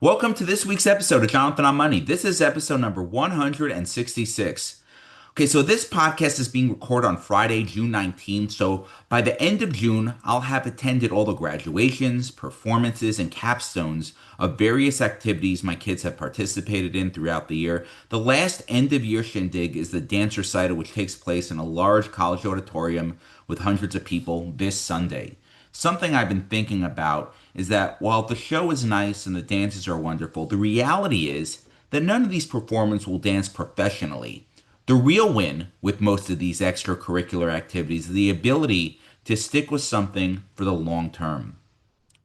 Welcome to this week's episode of Jonathan on Money. This is episode number 166. Okay, so this podcast is being recorded on Friday, June 19th. So by the end of June, I'll have attended all the graduations, performances, and capstones of various activities my kids have participated in throughout the year. The last end of year shindig is the dance recital, which takes place in a large college auditorium with hundreds of people this Sunday. Something I've been thinking about is that while the show is nice and the dances are wonderful, the reality is that none of these performers will dance professionally. The real win with most of these extracurricular activities is the ability to stick with something for the long term.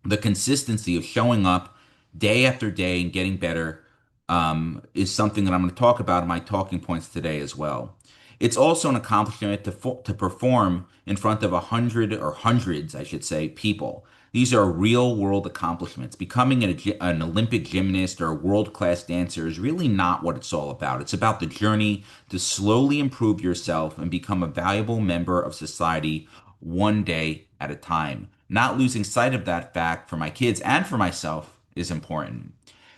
The consistency of showing up day after day and getting better is something that I'm going to talk about in my talking points today as well. It's also an accomplishment to perform in front of 100 or hundreds, I should say, people. These are real world accomplishments. Becoming an Olympic gymnast or a world class dancer is really not what it's all about. It's about the journey to slowly improve yourself and become a valuable member of society one day at a time. Not losing sight of that fact for my kids and for myself is important.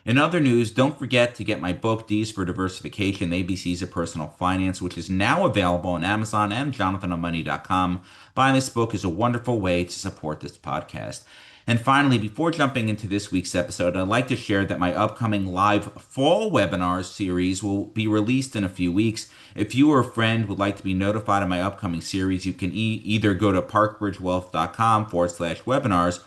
In other news, don't forget to get my book, D's for Diversification, ABCs of Personal Finance, which is now available on Amazon and jonathanonmoney.com. Buying this book is a wonderful way to support this podcast. And finally, before jumping into this week's episode, I'd like to share that my upcoming live fall webinars series will be released in a few weeks. If you or a friend would like to be notified of my upcoming series, you can either go to parkbridgewealth.com/webinars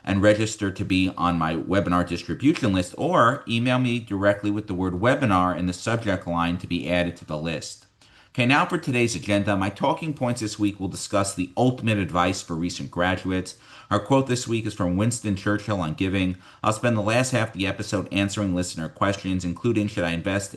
and register to be on my webinar distribution list, or email me directly with the word webinar in the subject line to be added to the list. Okay, now for today's agenda. My talking points this week will discuss the ultimate advice for recent graduates. Our quote this week is from Winston Churchill on giving. I'll spend the last half of the episode answering listener questions, including should I invest in